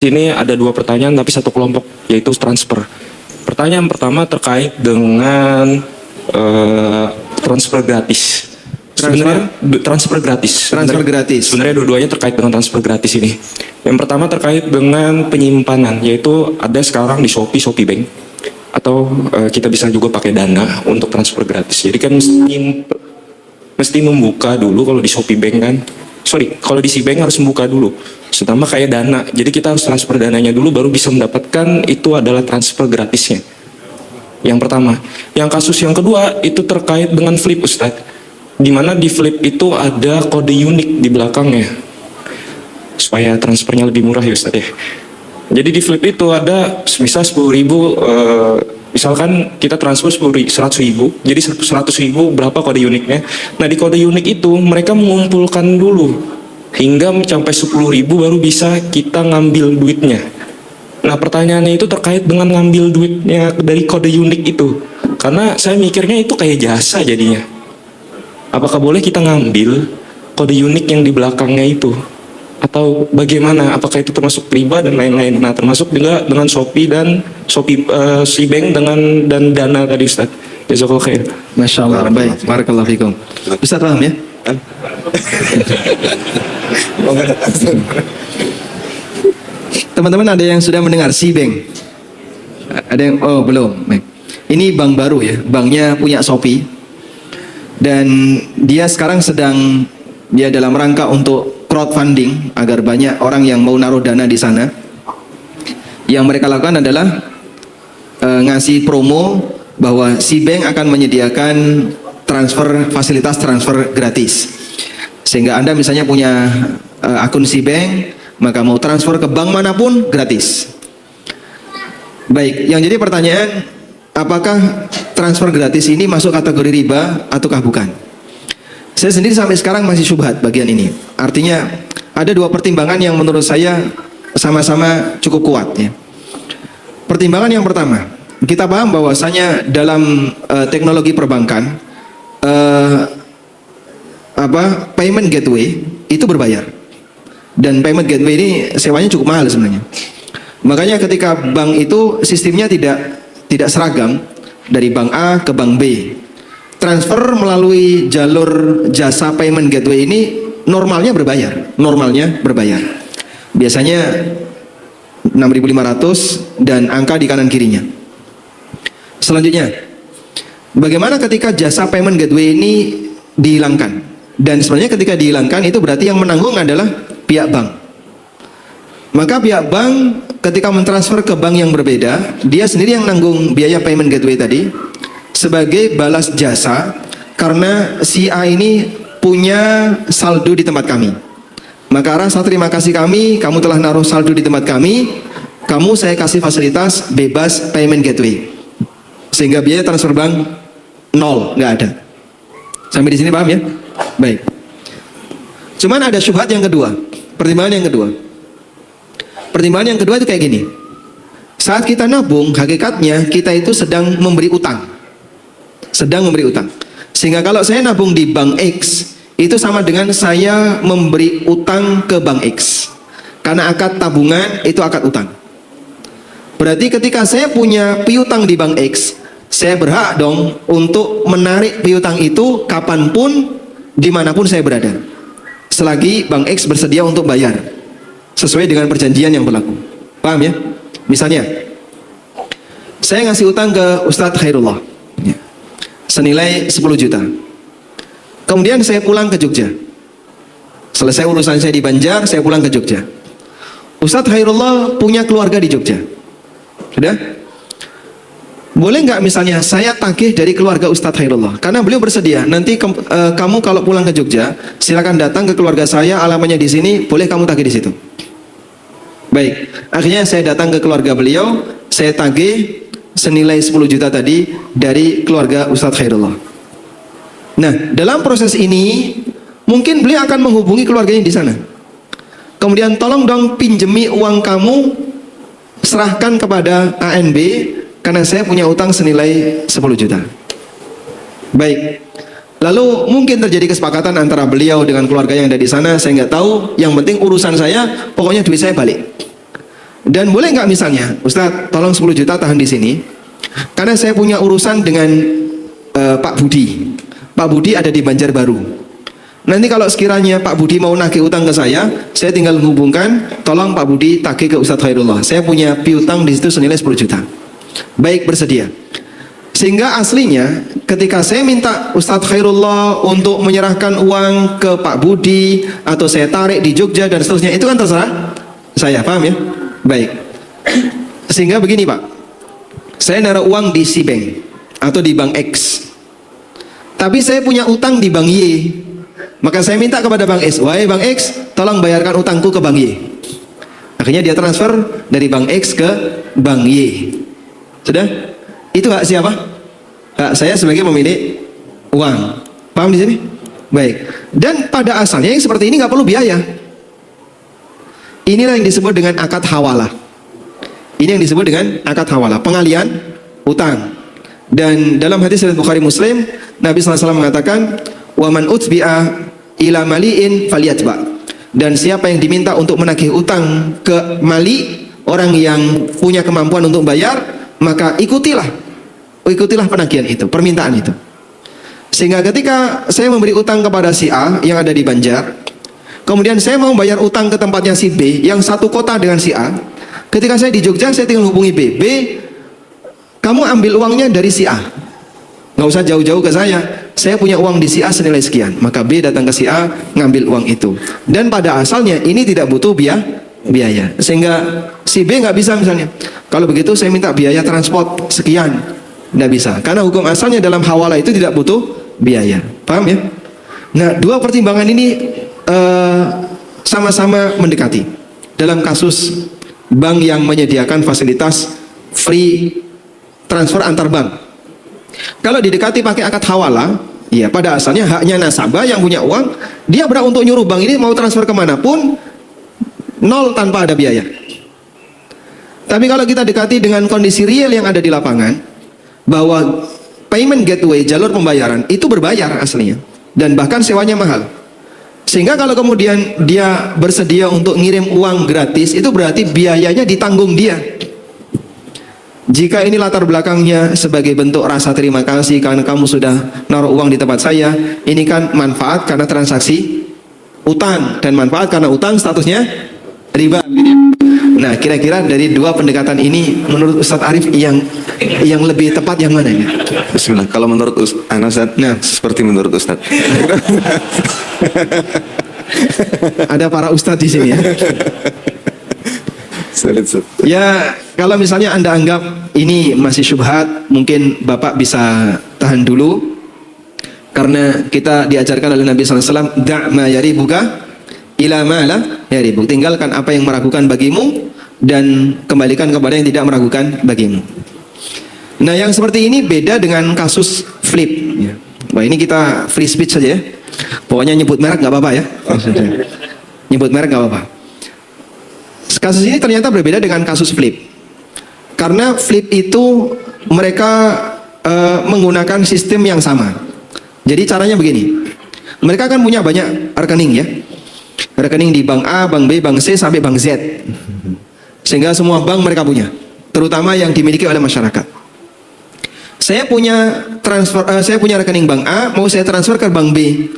Sini ada dua pertanyaan tapi satu kelompok, yaitu transfer. Pertanyaan pertama terkait dengan transfer gratis. Transfer gratis. Transfer gratis. Sebenarnya dua-duanya terkait dengan transfer gratis ini. Yang pertama terkait dengan penyimpanan, yaitu ada sekarang di Shopee Bank, atau kita bisa juga pakai Dana untuk transfer gratis. Jadi kan mesti membuka dulu kalau di Shopee Bank kan. Kalau di Cbank harus membuka dulu. Terutama kayak Dana. Jadi kita harus transfer dananya dulu baru bisa mendapatkan itu adalah transfer gratisnya. Yang pertama. Yang kasus yang kedua itu terkait dengan Flip, Ustadz. Dimana di Flip itu ada kode unik di belakangnya. Supaya transfernya lebih murah ya Ustadz ya. Jadi di Flip itu ada misal 10.000, misalkan kita transfer 100.000, jadi 100.000 berapa kode uniknya. Nah di kode unik itu mereka mengumpulkan dulu hingga mencapai 10.000 baru bisa kita ngambil duitnya. Nah pertanyaannya itu terkait dengan ngambil duitnya dari kode unik itu. Karena saya mikirnya itu kayak jasa jadinya. Apakah boleh kita ngambil kode unik yang di belakangnya itu? Atau bagaimana? Apakah itu termasuk riba dan lain-lain? Nah termasuk juga dengan Shopee dan Cbank dan Dana tadi Ustaz. Jazakallahu khair. Masya Allah. Baik. Barakallahu fikum. Ustaz paham ya? Teman-teman ada yang sudah mendengar Cbank? Ada yang belum. Baik. Ini bank baru ya. Banknya punya Shopee. Dan dia sekarang sedang dalam rangka untuk crowdfunding agar banyak orang yang mau naruh dana di sana. Yang mereka lakukan adalah ngasih promo bahwa Cbank akan menyediakan fasilitas transfer gratis. Sehingga Anda misalnya punya akun Cbank, maka mau transfer ke bank manapun gratis. Baik, yang jadi pertanyaan, apakah transfer gratis ini masuk kategori riba ataukah bukan? Saya sendiri sampai sekarang masih syubhat bagian ini. Artinya ada dua pertimbangan yang menurut saya sama-sama cukup kuat ya. Pertimbangan yang pertama, kita paham bahwasanya dalam teknologi perbankan payment gateway itu berbayar. Dan payment gateway ini sewanya cukup mahal sebenarnya. Makanya ketika bank itu sistemnya tidak seragam dari bank A ke bank B. Transfer melalui jalur jasa payment gateway ini normalnya berbayar. Biasanya 6.500 dan angka di kanan kirinya. Selanjutnya, bagaimana ketika jasa payment gateway ini dihilangkan? Dan sebenarnya ketika dihilangkan itu berarti yang menanggung adalah pihak bank. Maka pihak bank ketika mentransfer ke bank yang berbeda, dia sendiri yang menanggung biaya payment gateway tadi sebagai balas jasa karena si A ini punya saldo di tempat kami. Maka rasa terima kasih kami, kamu telah naruh saldo di tempat kami, saya kasih fasilitas bebas payment gateway. Sehingga biaya transfer bank nol, nggak ada. Sampai di sini paham ya? Baik. Cuman ada syubhat yang kedua, pertimbangan yang kedua. Pertimbangan yang kedua itu kayak gini. Saat kita nabung, hakikatnya kita itu sedang memberi utang. Sehingga kalau saya nabung di bank X, itu sama dengan saya memberi utang ke bank X. Karena akad tabungan itu akad utang. Berarti ketika saya punya piutang di bank X, saya berhak dong untuk menarik piutang itu kapanpun, dimanapun saya berada. Selagi bank X bersedia untuk bayar sesuai dengan perjanjian yang berlaku. Paham ya? Misalnya, saya ngasih utang ke Ustadz Khairullah senilai 10 juta. Kemudian saya pulang ke Jogja. Selesai urusan saya di Banjar, saya pulang ke Jogja. Ustadz Khairullah punya keluarga di Jogja. Sudah? Boleh nggak misalnya saya tagih dari keluarga Ustadz Khairullah? Karena beliau bersedia. Nanti kamu kalau pulang ke Jogja, silakan datang ke keluarga saya, alamatnya di sini, boleh kamu tagih di situ. Baik, akhirnya saya datang ke keluarga beliau, saya tagih senilai 10 juta tadi dari keluarga Ustadz Khairullah. Nah, dalam proses ini mungkin beliau akan menghubungi keluarganya di sana. Kemudian tolong dong pinjemi uang kamu, serahkan kepada ANB karena saya punya utang senilai 10 juta. Baik. Lalu mungkin terjadi kesepakatan antara beliau dengan keluarga yang ada di sana, saya nggak tahu. Yang penting urusan saya, pokoknya duit saya balik. Dan boleh nggak misalnya, Ustadz, tolong 10 juta tahan di sini, karena saya punya urusan dengan Pak Budi. Pak Budi ada di Banjarbaru. Nanti kalau sekiranya Pak Budi mau nagih utang ke saya tinggal menghubungkan, tolong Pak Budi tagih ke Ustadz Khairullah. Saya punya piutang di situ senilai 10 juta. Baik, bersedia. Sehingga aslinya ketika saya minta Ustadz Khairullah untuk menyerahkan uang ke Pak Budi, atau saya tarik di Jogja dan seterusnya, itu kan terserah saya, paham ya? Baik. Sehingga begini Pak, saya naruh uang di si bank atau di bank X, tapi saya punya utang di bank Y. Maka saya minta kepada bank X, wahai bank X, tolong bayarkan utangku ke bank Y. Akhirnya dia transfer dari bank X ke bank Y. Sudah? Itu hak siapa? Hak saya sebagai pemilik uang. Paham di sini? Baik. Dan pada asalnya yang seperti ini nggak perlu biaya. Inilah yang disebut dengan akad hawalah. Ini yang disebut dengan akad hawalah, pengalian utang. Dan dalam hadis riwayat Bukhari Muslim, Nabi SAW mengatakan, "Wa man utbi'a ila mali'in falyatba." Dan siapa yang diminta untuk menagih utang ke mali, orang yang punya kemampuan untuk bayar, maka ikutilah penagihan itu, permintaan itu. Sehingga ketika saya memberi utang kepada si A yang ada di Banjar, kemudian saya mau bayar utang ke tempatnya si B yang satu kota dengan si A. Ketika saya di Jogja, saya tinggal hubungi B. B, kamu ambil uangnya dari si A. Nggak usah jauh-jauh ke saya. Saya punya uang di si A senilai sekian. Maka B datang ke si A, ngambil uang itu. Dan pada asalnya ini tidak butuh biaya. Sehingga si B nggak bisa misalnya, kalau begitu saya minta biaya transport sekian. Nggak bisa. Karena hukum asalnya dalam hawalah itu tidak butuh biaya. Paham ya? Nah, dua pertimbangan ini sama-sama mendekati dalam kasus bank yang menyediakan fasilitas free transfer antar bank. Kalau didekati pakai akad hawalah, ya pada asalnya haknya nasabah yang punya uang, dia berhak untuk nyuruh bank ini mau transfer kemanapun, nol tanpa ada biaya. Tapi kalau kita dekati dengan kondisi real yang ada di lapangan, bahwa payment gateway, jalur pembayaran itu berbayar aslinya, dan bahkan sewanya mahal. Sehingga kalau kemudian dia bersedia untuk ngirim uang gratis, itu berarti biayanya ditanggung dia. Jika ini latar belakangnya sebagai bentuk rasa terima kasih karena kamu sudah naruh uang di tempat saya, ini kan manfaat karena transaksi utang, dan manfaat karena utang statusnya riba. Nah, kira-kira dari dua pendekatan ini menurut Ustadz Arif yang lebih tepat yang mana ya? Bismillah. Kalau menurut Ustadz, seperti menurut Ustadz. Ada para ustadz di sini ya. Ya, kalau misalnya Anda anggap ini masih syubhat, mungkin Bapak bisa tahan dulu. Karena kita diajarkan oleh Nabi SAW, da' ma yaribuka ila ma la yaribuk. Tinggalkan apa yang meragukan bagimu dan kembalikan kepada yang tidak meragukan bagimu. Nah, yang seperti ini beda dengan kasus flip. Wah, ini kita free speech saja ya. Pokoknya nyebut merek nggak apa-apa ya. Nyebut merek nggak apa-apa. Kasus ini ternyata berbeda dengan kasus flip. Karena flip itu mereka menggunakan sistem yang sama. Jadi caranya begini. Mereka kan punya banyak rekening ya. Rekening di bank A, bank B, bank C sampai bank Z. Sehingga semua bank mereka punya, terutama yang dimiliki oleh masyarakat. Saya punya rekening bank A, mau saya transfer ke bank B.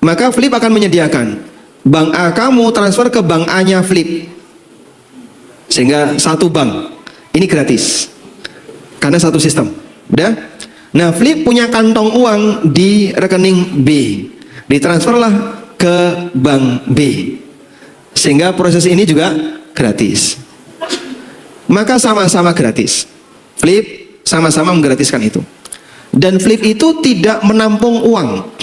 Maka Flip akan menyediakan bank A kamu transfer ke bank A-nya Flip. Sehingga satu bank ini gratis. Karena satu sistem. Udah? Nah, Flip punya kantong uang di rekening B. Ditransferlah ke bank B. Sehingga proses ini juga gratis. Maka sama-sama gratis. Flip sama-sama menggratiskan itu. Dan Flip itu tidak menampung uang.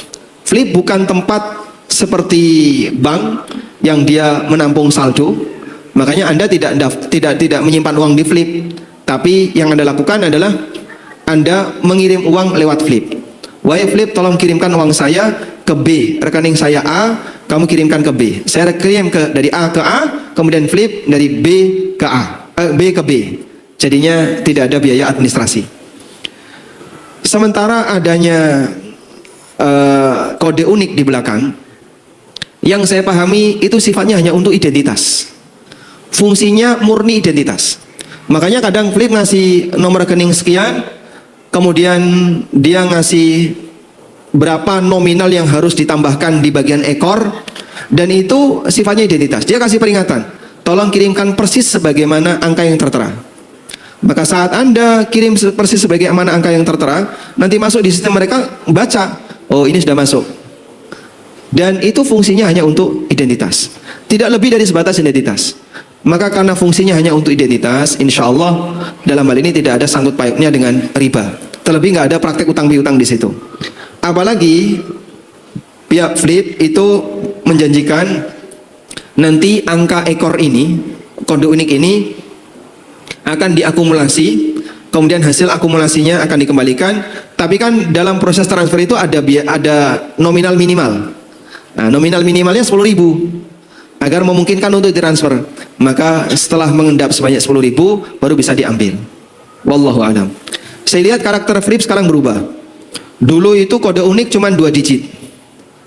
Flip bukan tempat seperti bank yang dia menampung saldo. Makanya Anda tidak menyimpan uang di Flip. Tapi yang Anda lakukan adalah Anda mengirim uang lewat Flip. Wahai Flip, tolong kirimkan uang saya ke B, rekening saya A, kamu kirimkan ke B. Saya kirim dari A ke A, kemudian Flip dari B ke A, B ke B. Jadinya tidak ada biaya administrasi. Sementara adanya kode unik di belakang, yang saya pahami itu sifatnya hanya untuk identitas. fungsinya murni identitas. Makanya kadang Flip ngasih nomor rekening sekian, kemudian dia ngasih berapa nominal yang harus ditambahkan di bagian ekor, dan itu sifatnya identitas. Dia kasih peringatan, tolong kirimkan persis sebagaimana angka yang tertera. Maka saat Anda kirim persis sebagaimana angka yang tertera, nanti masuk di sistem mereka, baca, oh ini sudah masuk. Dan itu fungsinya hanya untuk identitas, tidak lebih dari sebatas identitas. Maka karena fungsinya hanya untuk identitas, insya Allah dalam hal ini tidak ada sangkut pautnya dengan riba. Terlebih nggak ada praktek utang piutang di situ. Apalagi pihak Flip itu menjanjikan nanti angka ekor ini, kode unik ini akan diakumulasi, kemudian hasil akumulasinya akan dikembalikan. Tapi kan dalam proses transfer itu ada nominal minimal. Nah, nominal minimalnya 10.000 agar memungkinkan untuk ditransfer. Maka setelah mengendap sebanyak 10.000 baru bisa diambil. Wallahu a'lam. Saya lihat karakter Flip sekarang berubah. Dulu itu kode unik cuma 2 digit.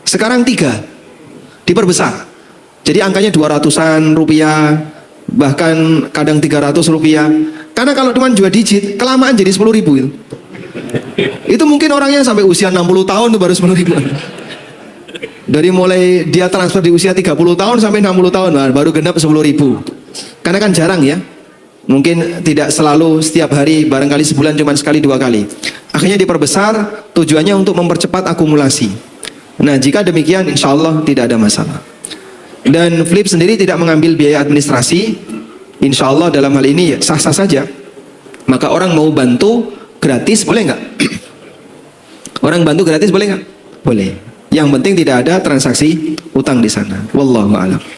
Sekarang 3. Diperbesar. Jadi angkanya 200-an rupiah, bahkan kadang 300 rupiah. Karena kalau cuma 2 digit, kelamaan jadi 10.000 itu. Itu mungkin orangnya sampai usia 60 tahun tuh baru 10.000. Dari mulai dia transfer di usia 30 tahun sampai 60 tahun baru genap 10.000. Karena kan jarang ya. Mungkin tidak selalu setiap hari, barangkali sebulan cuma sekali 2 kali. Akhirnya diperbesar, tujuannya untuk mempercepat akumulasi. Nah, jika demikian insya Allah tidak ada masalah. Dan Flip sendiri tidak mengambil biaya administrasi. Insya Allah dalam hal ini sah-sah saja. Maka orang mau bantu gratis boleh nggak? Orang bantu gratis boleh nggak? Boleh. Yang penting tidak ada transaksi utang di sana. Wallahu a'lam.